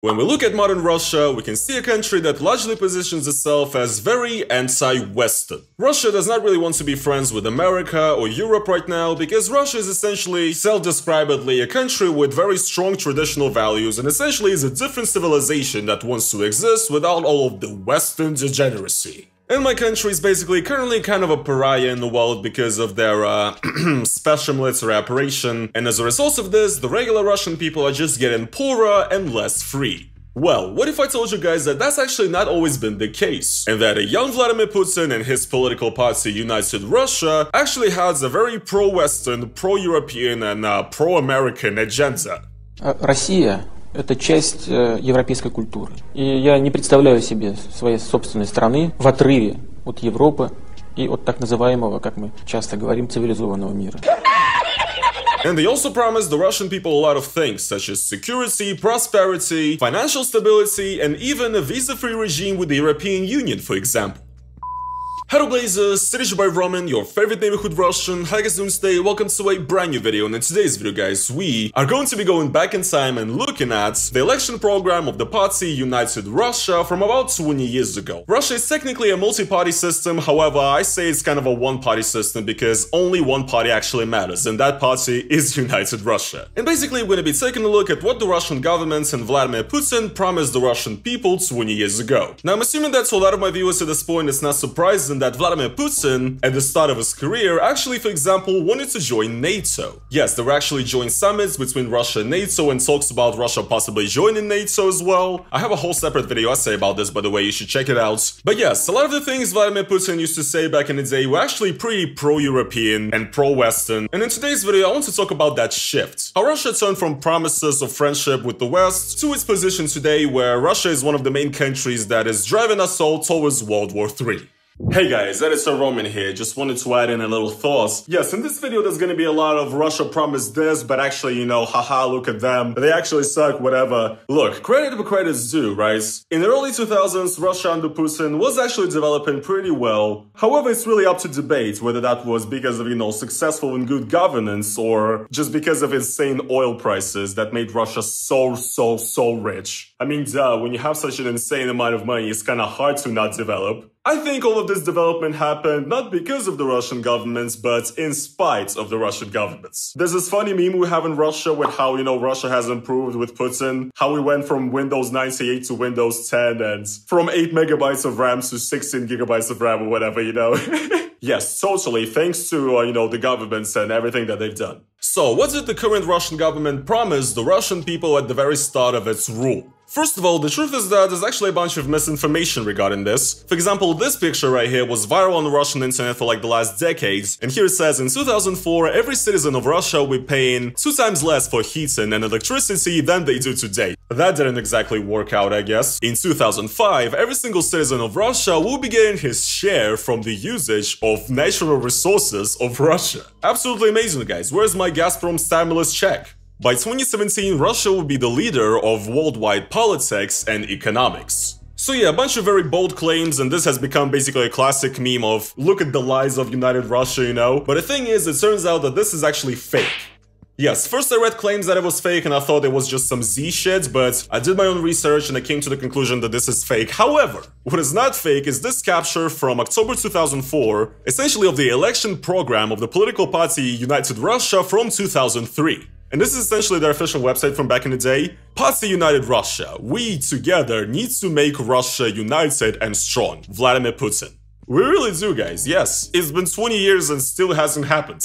When we look at modern Russia, we can see a country that largely positions itself as very anti-Western. Russia does not really want to be friends with America or Europe right now because Russia is essentially, self-describedly, a country with very strong traditional values and essentially is a different civilization that wants to exist without all of the Western degeneracy. And my country is basically currently kind of a pariah in the world because of their special military operation, and as a result of this, the regular Russian people are just getting poorer and less free. Well, what if I told you guys that that's actually not always been the case, and that a young Vladimir Putin and his political party United Russia actually has a very pro-Western, pro-European and pro-American agenda? Россия – это часть европейской культуры. И я не представляю себе своей собственной страны в отрыве от Европы и от так называемого, как мы часто говорим, цивилизованного мира. And they also promised the Russian people a lot of things, such as security, prosperity, financial stability, and even a visa-free regime with the European Union, for example. Hello Blazers, Sergey by Roman, your favorite neighborhood Russian. How you guys doing today? Welcome to a brand new video, and in today's video guys, we are going to be going back in time and looking at the election program of the party United Russia from about 20 years ago. Russia is technically a multi-party system, however I say it's kind of a one-party system because only one party actually matters, and that party is United Russia. And basically we're going to be taking a look at what the Russian government and Vladimir Putin promised the Russian people 20 years ago. Now I'm assuming that to a lot of my viewers at this point it's not surprising that Vladimir Putin, at the start of his career, actually, for example, wanted to join NATO. Yes, there were actually joint summits between Russia and NATO and talks about Russia possibly joining NATO as well. I have a whole separate video essay about this, by the way, you should check it out. But yes, a lot of the things Vladimir Putin used to say back in the day were actually pretty pro-European and pro-Western. And in today's video, I want to talk about that shift. How Russia turned from promises of friendship with the West to its position today where Russia is one of the main countries that is driving us all towards World War III. Hey guys, Editor Roman here, just wanted to add in a little thought. Yes, in this video there's gonna be a lot of Russia promised this, but actually, you know, haha, look at them, they actually suck, whatever. Look, credit where credit's due, right? In the early 2000s, Russia under Putin was actually developing pretty well. However, it's really up to debate whether that was because of, you know, successful and good governance or just because of insane oil prices that made Russia so rich. I mean, duh, when you have such an insane amount of money, it's kinda hard to not develop. I think all of this development happened not because of the Russian governments, but in spite of the Russian governments. There's this funny meme we have in Russia with how, you know, Russia has improved with Putin, how we went from Windows 98 to Windows 10 and from 8 megabytes of RAM to 16 gigabytes of RAM or whatever, you know. Yes, totally, thanks to, you know, the governments and everything that they've done. So, what did the current Russian government promise the Russian people at the very start of its rule? First of all, the truth is that there's actually a bunch of misinformation regarding this. For example, this picture right here was viral on the Russian internet for like the last decades, and here it says in 2004, every citizen of Russia will be paying 2 times less for heating and electricity than they do today. That didn't exactly work out, I guess. In 2005, every single citizen of Russia will be getting his share from the usage of natural resources of Russia. Absolutely amazing, guys. Where's my Gazprom stimulus check? By 2017, Russia will be the leader of worldwide politics and economics. So yeah, a bunch of very bold claims, and this has become basically a classic meme of look at the lies of United Russia, you know? But the thing is, it turns out that this is actually fake. Yes, first I read claims that it was fake and I thought it was just some Z shit, but I did my own research and I came to the conclusion that this is fake. However, what is not fake is this capture from October 2004, essentially of the election program of the political party United Russia from 2003. And this is essentially their official website from back in the day. Party United Russia. We together need to make Russia united and strong. Vladimir Putin. We really do, guys. Yes, it's been 20 years and still hasn't happened.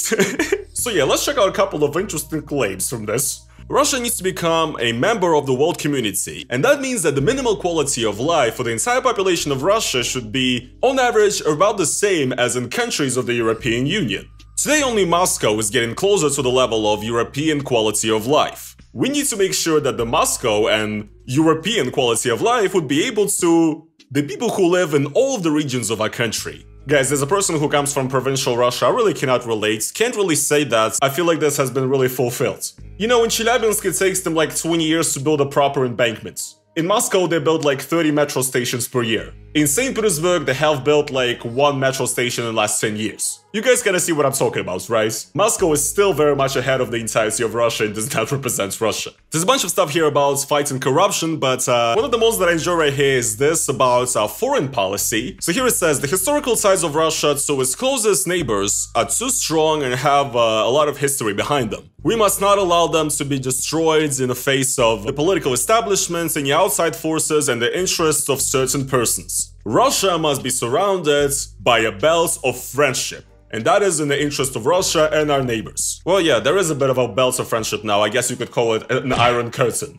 So yeah, let's check out a couple of interesting claims from this. Russia needs to become a member of the world community, and that means that the minimal quality of life for the entire population of Russia should be, on average, about the same as in countries of the European Union. Today only Moscow is getting closer to the level of European quality of life. We need to make sure that the Moscow and European quality of life would be able to the people who live in all of the regions of our country. Guys, as a person who comes from provincial Russia, I really cannot relate, can't really say that I feel like this has been really fulfilled. You know, in Chelyabinsk it takes them like 20 years to build a proper embankment. In Moscow they build like 30 metro stations per year. In St. Petersburg, they have built like 1 metro station in the last 10 years. You guys kinda see what I'm talking about, right? Moscow is still very much ahead of the entirety of Russia and does not represent Russia. There's a bunch of stuff here about fighting corruption, but one of the most that I enjoy right here is this about foreign policy. So here it says, the historical ties of Russia to its closest neighbors are too strong and have a lot of history behind them. We must not allow them to be destroyed in the face of the political establishments, any outside forces, and the interests of certain persons. Russia must be surrounded by a belt of friendship. And that is in the interest of Russia and our neighbors. Well, yeah, there is a bit of a belt of friendship now. I guess you could call it an iron curtain.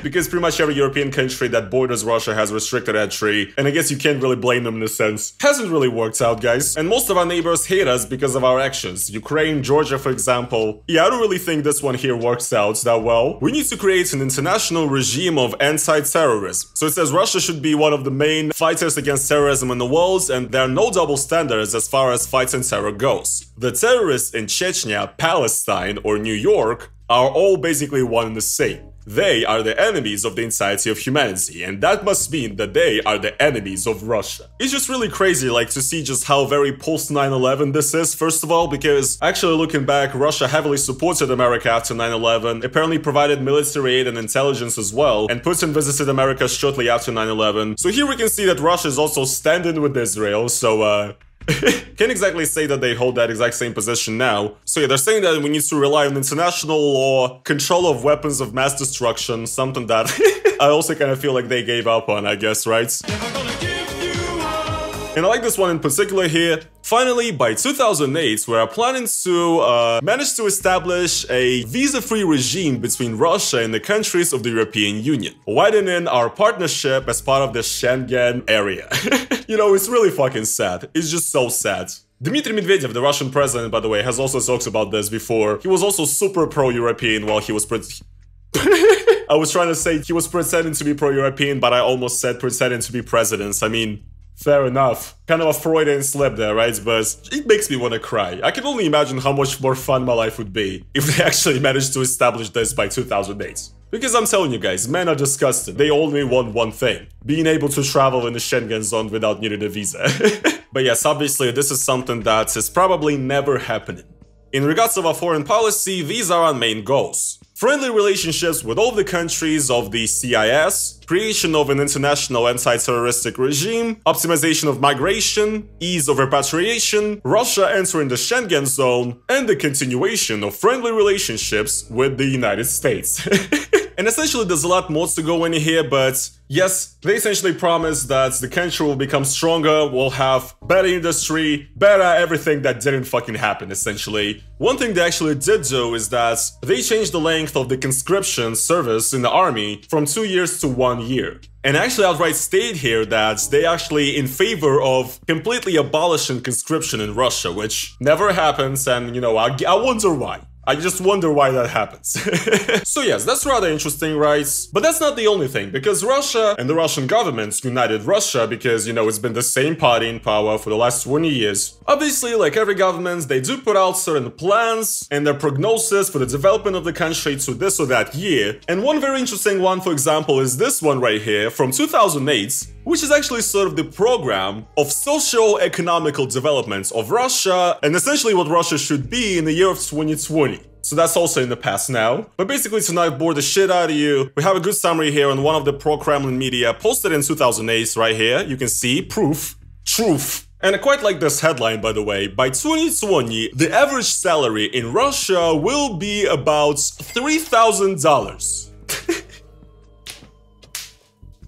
Because pretty much every European country that borders Russia has restricted entry. And I guess you can't really blame them in a sense. Hasn't really worked out, guys. And most of our neighbors hate us because of our actions. Ukraine, Georgia, for example. Yeah, I don't really think this one here works out that well. We need to create an international regime of anti-terrorism. So it says Russia should be one of the main fighters against terrorism in the world. And there are no double standards as far as fighting terror goes. The terrorists in Chechnya, Palestine, or New York are all basically one and the same. They are the enemies of the entirety of humanity, and that must mean that they are the enemies of Russia. It's just really crazy, like, to see just how very post 9/11 this is, first of all, because actually looking back, Russia heavily supported America after 9/11, apparently provided military aid and intelligence as well, and Putin visited America shortly after 9/11. So here we can see that Russia is also standing with Israel, so can't exactly say that they hold that exact same position now. So yeah, they're saying that we need to rely on international law, control of weapons of mass destruction, something that I also kind of feel like they gave up on, I guess, right? And I like this one in particular here. Finally, by 2008, we are planning to manage to establish a visa-free regime between Russia and the countries of the European Union, widening our partnership as part of the Schengen area. You know, it's really fucking sad. It's just so sad. Dmitry Medvedev, the Russian president, by the way, has also talked about this before. He was also super pro-European while he was I was trying to say he was pretending to be pro-European, but I almost said pretending to be president. I mean, fair enough. Kind of a Freudian slip there, right? But it makes me want to cry. I can only imagine how much more fun my life would be if they actually managed to establish this by 2008. Because I'm telling you guys, men are disgusted. They only want one thing: being able to travel in the Schengen zone without needing a visa. But yes, obviously this is something that is probably never happening. In regards to our foreign policy, these are our main goals. Friendly relationships with all the countries of the CIS, creation of an international anti-terroristic regime, optimization of migration, ease of repatriation, Russia entering the Schengen zone, and the continuation of friendly relationships with the United States. And essentially there's a lot more to go in here, but yes, they essentially promise that the country will become stronger, will have better industry, better everything that didn't fucking happen, essentially. One thing they actually did do is that they changed the length of the conscription service in the army from 2 years to 1 year. And actually outright state here that they actually in favor of completely abolishing conscription in Russia, which never happens, and you know, I wonder why. I just wonder why that happens. So yes, that's rather interesting, right? But that's not the only thing, because Russia and the Russian government united Russia because, you know, it's been the same party in power for the last 20 years. Obviously, like every government, they do put out certain plans and their prognosis for the development of the country to this or that year. And one very interesting one, for example, is this one right here from 2008, which is actually sort of the program of socio-economical development of Russia and essentially what Russia should be in the year of 2020. So that's also in the past now. But basically, to not bore the shit out of you, we have a good summary here on one of the pro-Kremlin media posted in 2008 right here. You can see proof, truth. And I quite like this headline, by the way. By 2020, the average salary in Russia will be about $3,000.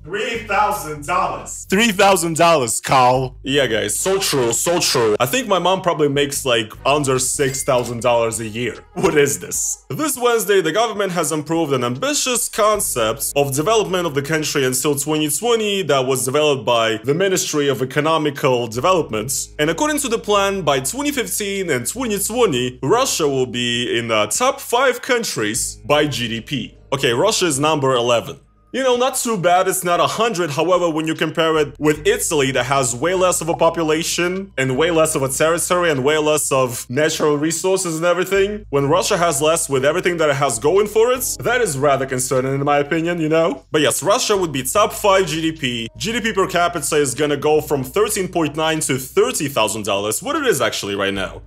$3,000. $3,000, Carl. Yeah, guys, so true, so true. I think my mom probably makes like under $6,000 a year. What is this? This Wednesday, the government has approved an ambitious concept of development of the country until 2020 that was developed by the Ministry of Economical Development. And according to the plan, by 2015 and 2020, Russia will be in the top 5 countries by GDP. Okay, Russia is number 11. You know, not too bad, it's not 100, however, when you compare it with Italy that has way less of a population and way less of a territory and way less of natural resources and everything, when Russia has less with everything that it has going for it, that is rather concerning in my opinion, you know? But yes, Russia would be top 5 GDP. GDP per capita is gonna go from $13.9 to $30,000, what it is actually right now.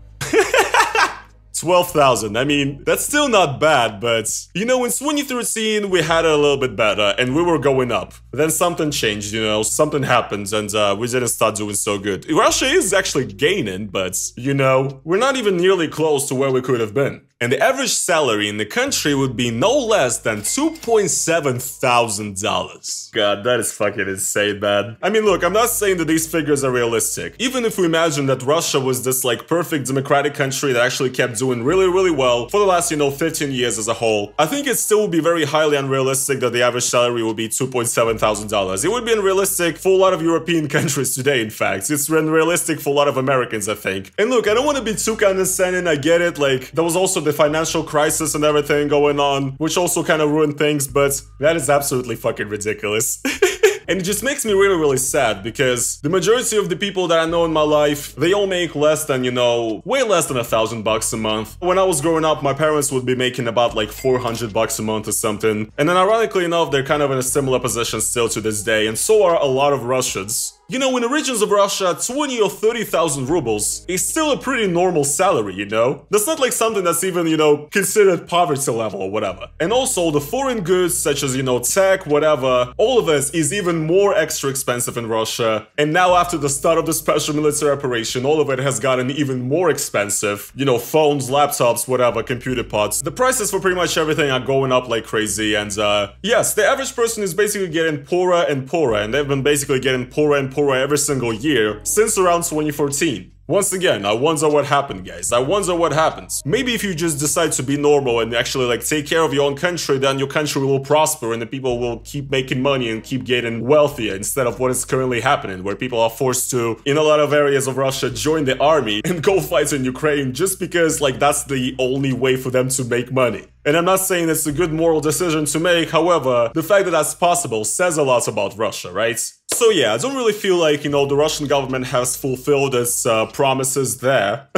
12,000. I mean, that's still not bad, but you know, in 2013 we had it a little bit better and we were going up. Then something changed, you know, something happened and we didn't start doing so good. Russia is actually gaining, but you know, we're not even nearly close to where we could have been. And the average salary in the country would be no less than $2,700. God, that is fucking insane, man. I mean, look, I'm not saying that these figures are realistic. Even if we imagine that Russia was this, like, perfect democratic country that actually kept doing really, really well for the last, you know, 15 years as a whole, I think it still would be very highly unrealistic that the average salary would be $2,700. It would be unrealistic for a lot of European countries today, in fact. It's unrealistic for a lot of Americans, I think. And look, I don't want to be too condescending, I get it, like, there was also the financial crisis and everything going on, which also kind of ruined things, but that is absolutely fucking ridiculous. And it just makes me really, really sad because the majority of the people that I know in my life, they all make less than, you know, way less than $1,000 a month. When I was growing up, my parents would be making about like $400 a month or something. And then ironically enough, they're kind of in a similar position still to this day, and so are a lot of Russians. You know, in the regions of Russia, 20 or 30,000 rubles is still a pretty normal salary, you know? That's not like something that's even, you know, considered poverty level or whatever. And also, the foreign goods such as, you know, tech, whatever, all of this is even more extra expensive in Russia. And now after the start of the special military operation, all of it has gotten even more expensive. You know, phones, laptops, whatever, computer parts. The prices for pretty much everything are going up like crazy. And yes, the average person is basically getting poorer and poorer. And they've been basically getting poorer and poorer every single year since around 2014. Once again, I wonder what happened, guys. I wonder what happens. Maybe if you just decide to be normal and actually like take care of your own country, then your country will prosper and the people will keep making money and keep getting wealthier instead of what is currently happening, where people are forced to, in a lot of areas of Russia, join the army and go fight in Ukraine just because like that's the only way for them to make money. And I'm not saying it's a good moral decision to make, however, the fact that that's possible says a lot about Russia, right? So yeah, I don't really feel like, you know, the Russian government has fulfilled its promises there.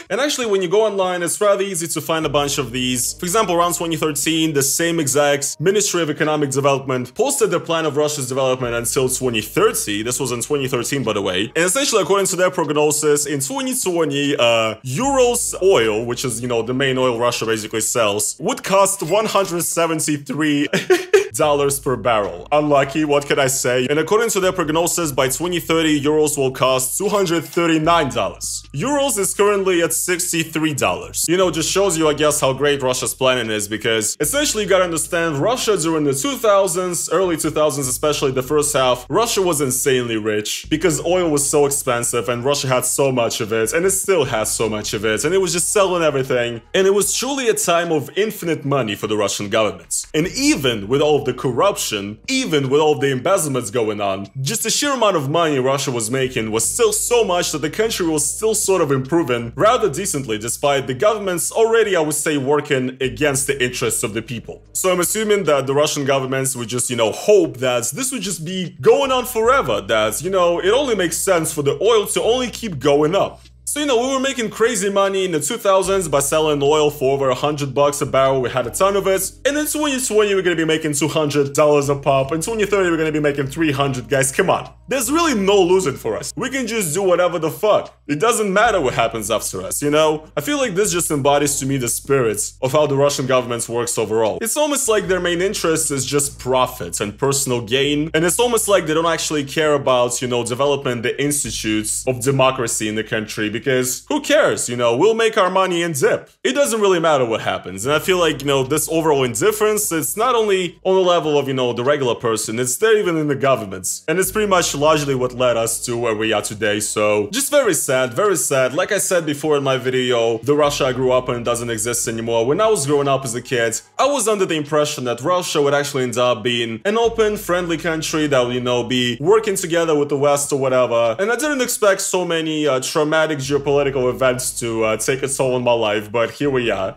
And actually, when you go online, it's rather easy to find a bunch of these. For example, around 2013, the same exact Ministry of Economic Development posted their plan of Russia's development until 2030. This was in 2013, by the way. And essentially, according to their prognosis, in 2020, Urals oil, which is, you know, the main oil Russia basically sells, would cost $173 per barrel. Unlucky, what can I say? And according to their prognosis, by 2030, Urals will cost $239. Urals is currently at $63. You know, just shows you, I guess, how great Russia's planning is, because essentially you gotta understand, Russia during the 2000s, early 2000s, especially the first half, Russia was insanely rich because oil was so expensive and Russia had so much of it, and it still has so much of it, and it was just selling everything. And it was truly a time of infinite money for the Russian government. And even with all of the corruption, even with all of the embezzlements going on, just the sheer amount of money Russia was making was still so much that the country was still sort of improving rather decently, despite the government's already, I would say, working against the interests of the people. So I'm assuming that the Russian governments would just, you know, hope that this would just be going on forever, that, you know, it only makes sense for the oil to only keep going up. So, you know, we were making crazy money in the 2000s by selling oil for over $100 a barrel. We had a ton of it. And in 2020, we're going to be making $200 a pop. In 2030, we're going to be making $300. Guys, come on. There's really no losing for us. We can just do whatever the fuck. It doesn't matter what happens after us, you know? I feel like this just embodies to me the spirit of how the Russian government works overall. It's almost like their main interest is just profit and personal gain. And it's almost like they don't actually care about, you know, developing the institutes of democracy in the country. Because who cares, you know, we'll make our money and dip. It doesn't really matter what happens. And I feel like, you know, this overall indifference, it's not only on the level of, you know, the regular person, it's there even in the government. And it's pretty much largely what led us to where we are today. So just very sad, very sad. Like I said before in my video, the Russia I grew up in doesn't exist anymore. When I was growing up as a kid, I was under the impression that Russia would actually end up being an open, friendly country that would, you know, be working together with the West or whatever. And I didn't expect so many traumatic geopolitical events to take a toll on my life, but here we are.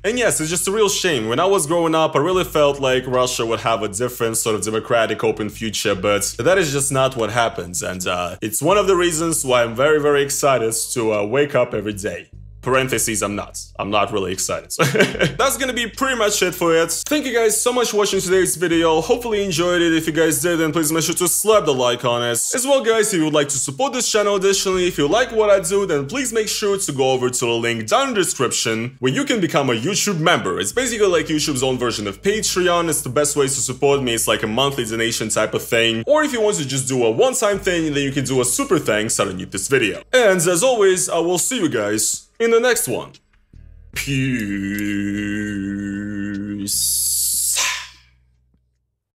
And yes, it's just a real shame. When I was growing up, I really felt like Russia would have a different sort of democratic open future, but that is just not what happens, and it's one of the reasons why I'm very, very excited to wake up every day. Parentheses, I'm not really excited. That's gonna be pretty much it for it. Thank you guys so much for watching today's video. Hopefully you enjoyed it. If you guys did, then please make sure to slap the like on it. As well, guys, if you would like to support this channel additionally, if you like what I do, then please make sure to go over to the link down in the description where you can become a YouTube member. It's basically like YouTube's own version of Patreon. It's the best way to support me. It's like a monthly donation type of thing. Or if you want to just do a one-time thing, then you can do a super thanks underneath this video. And as always, I will see you guys in the next one. Peace.